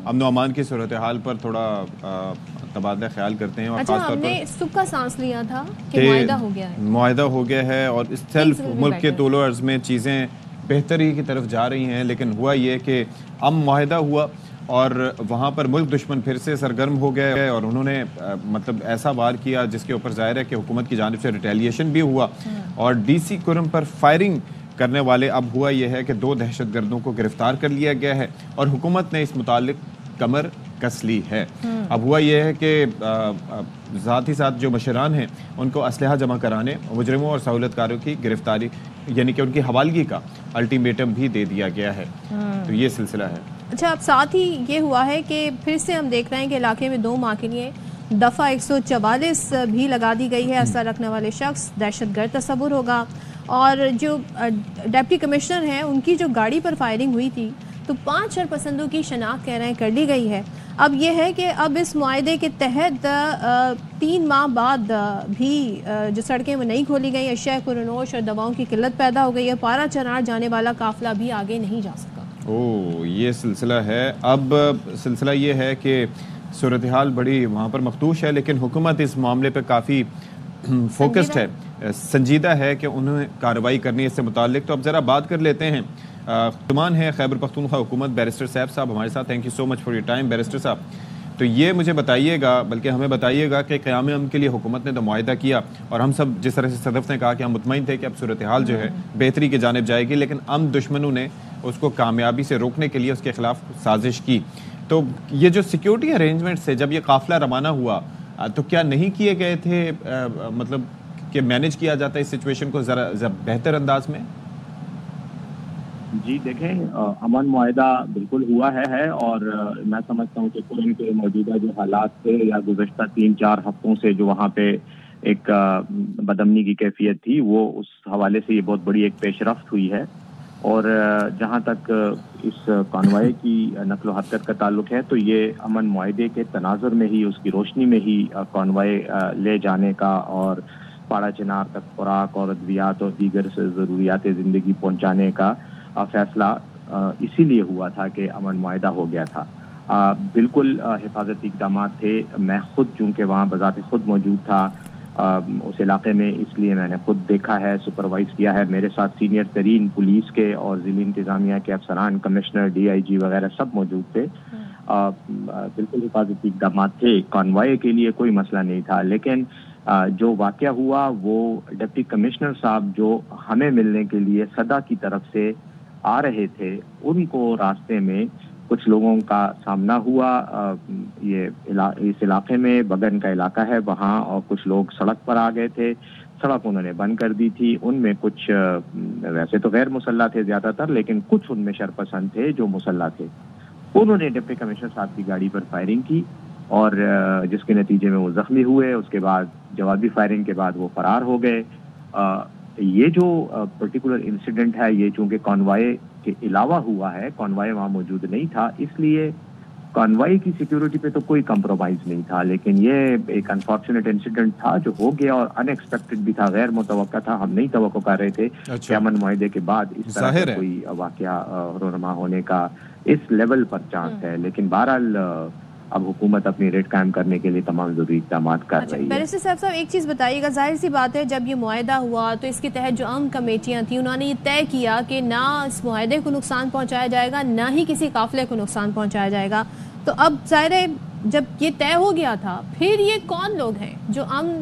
امن و امان کی صورتحال پر تھوڑا تبادلہ خیال کرتے ہیں. اور اچھا، ہم نے سکھ کا سانس لیا تھا کہ معاہدہ ہو گیا ہے. معاہدہ ہو گیا ہے اور اس سیلف ملک کے طول و عرض میں چیزیں بہتری کی طرف جا رہی ہیں، لیکن ہوا یہ کہ معاہدہ ہوا اور وہاں پر ملک دشمن پھر سے سرگرم ہو گئے اور انہوں نے مطلب ایسا وار کیا جس کے اوپر ظاہر ہے کہ حکومت کی جانب سے ریٹیلیشن بھی ہوا اور ڈی سی کرم پر فائرنگ کرنے والے. اب ہوا یہ ہے کہ 2 دہشت گردوں کو گرفتار کر لیا گیا ہے اور حکومت نے اس متعلق کمر کس لی ہے. اب ہوا یہ ہے کہ ذات ہی ساتھ جو مشران ہیں ان کو اسلحہ جمع کرانے، مجرموں اور سہولت کاروں کی گرفتاری یعنی کہ ان کی حوالگی کا الٹیمیٹم بھی دے دیا گیا ہے. تو یہ سلسلہ ہے. اچھا، اب ساتھ ہی یہ ہوا ہے کہ پھر سے ہم دیکھ رہے ہیں کہ علاقے میں 2 ماہ کے لیے دفعہ 144 بھی لگا دی گئی ہے. اسلحہ رکھنے والے شخص دہشت گرد تصور ہوگا. اور جو ڈپٹی کمشنر ہیں ان کی جو گاڑی پر فائرنگ ہوئی تھی تو 5 شرپسندوں کی شناخت کہہ رہے ہیں کر لی گئی ہے. اب یہ ہے کہ اب اس معاہدے کے تحت 3 ماہ بعد بھی جو سڑکیں وہ نہیں کھولی گئی، اشیاء قرنوش اور دواؤں کی قلت پیدا ہو گئی ہے. پارا چنار جانے والا قافلہ بھی آگے نہیں جا سکا. یہ سلسلہ ہے. اب سلسلہ یہ ہے کہ صورتحال بڑی وہاں پر مخدوش ہے، لیکن حکومت اس معاملے پہ کافی فوکسڈ ہے، سنجیدہ ہے کہ انہیں کارروائی کرنی ہے اس سے متعلق. تو اب ذرا بات کر لیتے ہیں. ترجمان ہے خیبر پختونخوا حکومت بیرسٹر سیف صاحب ہمارے ساتھ. Thank you so much for your time barrister صاحب. تو یہ مجھے بتائیے گا، بلکہ ہمیں بتائیے گا کہ قیام امن کے لیے حکومت نے تو معاہدہ کیا اور ہم سب جس طرح سے صدف نے کہا کہ ہم مطمئن تھے کہ اب صورتحال جو ہے بہتری کی جانب جائے گی، لیکن امن دشمنوں نے اس کو کامیابی سے روکنے کے لیے اس کے خلاف سازش کی. تو یہ جو سیکیورٹی ارینجمنٹ سے جب یہ قافلہ روانہ ہوا تو کیا نہیں کیے گئے تھے مطلب کہ مینیج کیا جاتا ہے اس سچویشن کو ذرا بہتر انداز میں؟ جی دیکھیں، امن معاہدہ بالکل ہوا ہے اور میں سمجھتا ہوں کہ پورے کے موجودہ جو حالات تھے یا گزشتہ 3-4 ہفتوں سے جو وہاں پہ ایک بدامنی کی کیفیت تھی، وہ اس حوالے سے یہ بہت بڑی ایک پیش رفت ہوئی ہے. اور جہاں تک اس کانوائے کی نقل و حرکت کا تعلق ہے تو یہ امن معاہدے کے تناظر میں ہی، اس کی روشنی میں ہی کانوائے لے جانے کا اور پاڑا چنار تک خوراک اور ادویات اور دیگر ضروریات زندگی پہنچانے کا فیصلہ اسی لیے ہوا تھا کہ امن معاہدہ ہو گیا تھا. بالکل حفاظتی اقدامات تھے. میں خود چونکہ وہاں بذات خود موجود تھا اس علاقے میں، اس لیے میں نے خود دیکھا ہے، سپروائز کیا ہے. میرے ساتھ سینئر ترین پولیس کے اور ضلعی انتظامیہ کے افسران، کمشنر، DIG وغیرہ سب موجود تھے. بالکل حفاظتی اقدامات تھے. کانوائے کے لیے کوئی مسئلہ نہیں تھا. لیکن جو واقعہ ہوا وہ ڈپٹی کمشنر صاحب جو ہمیں ملنے کے لیے صدا کی طرف سے آ رہے تھے، ان کو راستے میں کچھ لوگوں کا سامنا ہوا. اس علاقے میں بگن کا علاقہ ہے وہاں، اور کچھ لوگ سڑک پر آ گئے تھے. سڑک انہوں نے بند کر دی تھی. ان میں کچھ ویسے تو غیر مسلح تھے زیادہ تر، لیکن کچھ ان میں شرپسند تھے جو مسلح تھے. انہوں نے ڈپٹی کمشنر صاحب کی گاڑی پر فائرنگ کی اور جس کے نتیجے میں وہ زخمی ہوئے. اس کے بعد جوابی فائرنگ کے بعد وہ فرار ہو گئے. یہ جو پرٹیکولر انسیڈنٹ ہے یہ چونکہ کانوائے کے علاوہ ہوا ہے، کانوائے وہاں موجود نہیں تھا، اس لیے کانوائے کی سیکیورٹی پہ تو کوئی کمپرومائز نہیں تھا. لیکن یہ ایک انفارچونیٹ انسیڈنٹ تھا جو ہو گیا اور ان ایکسپیکٹڈ بھی تھا، غیر متوقع تھا. ہم نہیں توقع کر رہے تھے کہ امن معاہدے کے بعد اس طرح کا کوئی واقعہ رونما ہونے کا اس لیول پر چانس ہے. لیکن بہرحال اب حکومت اپنی ریٹ قائم کرنے کے لیے تمام ضروری اقدامات کر رہی ہے. بیرسٹر صاحب ایک چیز بتائیے گا، ظاہر سی بات ہے جب یہ معاہدہ ہوا تو اس کے تحت جو عام کمیٹیاں تھیں انہوں نے یہ طے کیا کہ نہ اس معاہدے کو نقصان پہنچایا جائے گا، نہ ہی کسی قافلے کو نقصان پہنچایا جائے گا. تو اب ظاہر ہے جب یہ طے ہو گیا تھا پھر یہ کون لوگ ہیں جو امن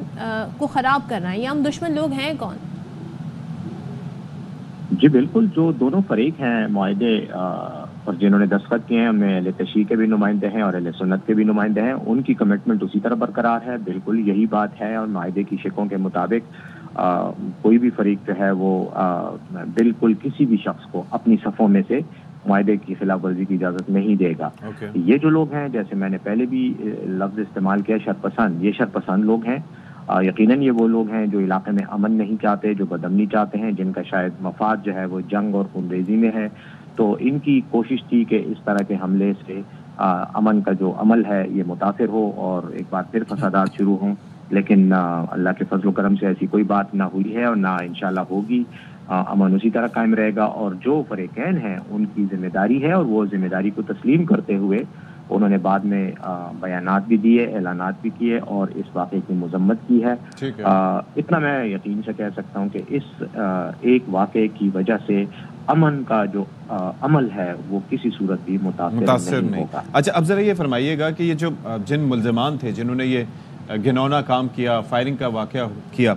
کو خراب کر رہے ہیں؟ یہ امن دشمن لوگ ہیں کون؟ جی بالکل، جو دونوں فریق ہیں معاہدے اور جنہوں نے دستخط کیے ہیں، ان میں اہل تشیع کے بھی نمائندے ہیں اور اہل سنت کے بھی نمائندے ہیں. ان کی کمٹمنٹ اسی طرح برقرار ہے. بالکل یہی بات ہے اور معاہدے کی شقوں کے مطابق کوئی بھی فریق جو ہے وہ بالکل کسی بھی شخص کو اپنی صفوں میں سے معاہدے کی خلاف ورزی کی اجازت نہیں دے گا. یہ جو لوگ ہیں، جیسے میں نے پہلے بھی لفظ استعمال کیا، شرپسند، یہ شرپسند لوگ ہیں. یقیناً یہ وہ لوگ ہیں جو علاقے میں امن نہیں چاہتے، جو بدامنی چاہتے ہیں، جن کا شاید مفاد جو ہے وہ جنگ اور خونریزی میں ہے. تو ان کی کوشش تھی کہ اس طرح کے حملے سے امن کا جو عمل ہے یہ متاثر ہو اور ایک بار پھر فسادات شروع ہوں. لیکن اللہ کے فضل و کرم سے ایسی کوئی بات نہ ہوئی ہے اور نہ انشاءاللہ ہوگی. امن اسی طرح قائم رہے گا اور جو فریقین ہیں ان کی ذمہ داری ہے اور وہ ذمہ داری کو تسلیم کرتے ہوئے انہوں نے بعد میں بیانات بھی دیے، اعلانات بھی کیے اور اس واقعے کی مذمت کی ہے۔ اتنا میں یقین سے کہہ سکتا ہوں کہ اس ایک واقعے کی وجہ سے امن کا جو عمل ہے وہ کسی صورت بھی متاثر نہیں ہوگا۔ اچھا، اب ذرا یہ فرمائیے گا کہ یہ جو جن ملزمان تھے جنہوں نے یہ گھنونا کام کیا، فائرنگ کا واقعہ کیا،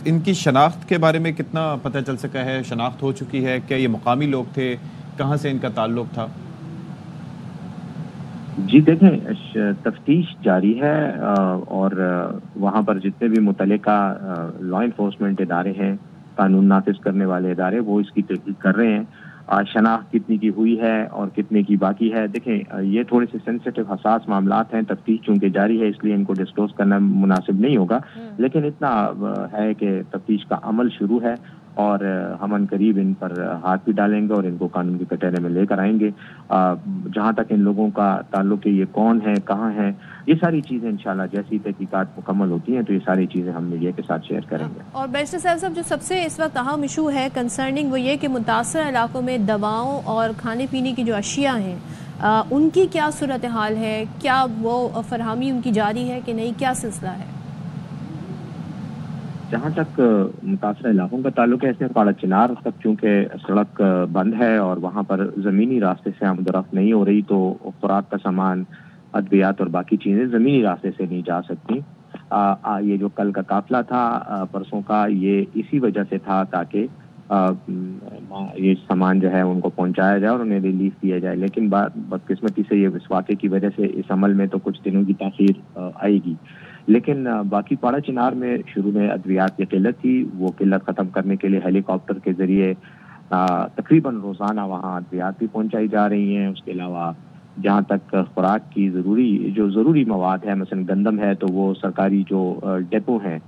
ان کی شناخت کے بارے میں کتنا پتہ چل سکا ہے؟ شناخت ہو چکی ہے؟ کیا یہ مقامی لوگ تھے؟ کہاں سے ان کا تعلق تھا؟ جی دیکھیں، تفتیش جاری ہے اور وہاں پر جتنے بھی متعلقہ لا انفورسمنٹ ادارے ہیں، قانون نافذ کرنے والے ادارے، وہ اس کی تحقیق کر رہے ہیں۔ شناخت کتنی کی ہوئی ہے اور کتنے کی باقی ہے، دیکھیں یہ تھوڑے سے سینسیٹیو حساس معاملات ہیں، تفتیش چونکہ جاری ہے اس لیے ان کو ڈسکلوز کرنا مناسب نہیں ہوگا، لیکن اتنا ہے کہ تفتیش کا عمل شروع ہے اور ہم ان قریب ان پر ہاتھ بھی ڈالیں گے اور ان کو قانون کے کٹہرے میں لے کر آئیں گے۔ جہاں تک ان لوگوں کا تعلق ہے، یہ کون ہے، کہاں ہے، یہ ساری چیزیں انشاءاللہ جیسی تحقیقات مکمل ہوتی ہیں تو یہ ساری چیزیں ہم میڈیا کے ساتھ شیئر کریں گے۔ اور بیرسٹر صاحب جو سب سے اس وقت اہم ایشو ہے کنسرننگ وہ یہ کہ متاثرہ علاقوں میں دواؤں اور کھانے پینے کی جو اشیاء ہیں ان کی کیا صورتحال ہے؟ کیا وہ فراہمی ان کی جاری ہے کہ نہیں؟ کیا سلسلہ ہے؟ جہاں تک متاثرہ علاقوں کا تعلق ہے، اس میں پاڑا چنار تک چونکہ سڑک بند ہے اور وہاں پر زمینی راستے سے آمد و رفت نہیں ہو رہی تو خوراک کا سامان، ادویات اور باقی چیزیں زمینی راستے سے نہیں جا سکتی۔ یہ جو کل کا قافلہ تھا پرسوں کا، یہ اسی وجہ سے تھا تاکہ یہ سامان جو ہے ان کو پہنچایا جائے اور انہیں ریلیف دیا جائے، لیکن بدقسمتی سے یہ اس واقعے کی وجہ سے اس عمل میں تو کچھ دنوں کی تاخیر آئے گی، لیکن باقی پاڑا چنار میں شروع میں ادویات کی قلت تھی، وہ قلت ختم کرنے کے لیے ہیلی کاپٹر کے ذریعے تقریباً روزانہ وہاں ادویات بھی پہنچائی جا رہی ہیں۔ اس کے علاوہ جہاں تک خوراک کی ضروری مواد ہے، مثلا گندم ہے تو وہ سرکاری جو ڈپو ہیں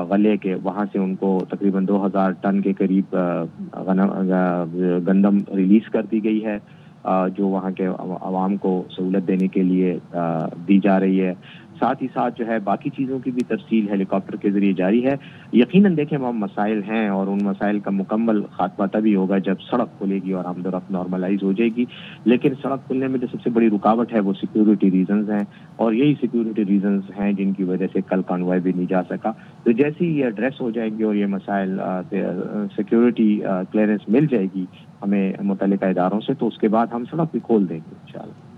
غلے کے، وہاں سے ان کو تقریباً 2000 ٹن کے قریب گندم ریلیز کر دی گئی ہے جو وہاں کے عوام کو سہولت دینے کے لیے دی جا رہی ہے۔ ساتھ ہی ساتھ جو ہے باقی چیزوں کی بھی تفصیل ہیلی کاپٹر کے ذریعے جاری ہے۔ یقیناً دیکھیں وہاں مسائل ہیں اور ان مسائل کا مکمل خاتمہ تبھی ہوگا جب سڑک کھلے گی اور آمد و رفت نارملائز ہو جائے گی، لیکن سڑک کھلنے میں جو سب سے بڑی رکاوٹ ہے وہ سیکیورٹی ریزنز ہیں اور یہی سیکیورٹی ریزنز ہیں جن کی وجہ سے کل کانوائے بھی نہیں جا سکا۔ تو جیسے ہی یہ ایڈریس ہو جائیں گے اور یہ مسائل سیکیورٹی کلیئرنس مل جائے گی ہمیں متعلقہ اداروں سے، تو اس کے بعد ہم سڑک بھی کھول دیں گے انشاءاللہ۔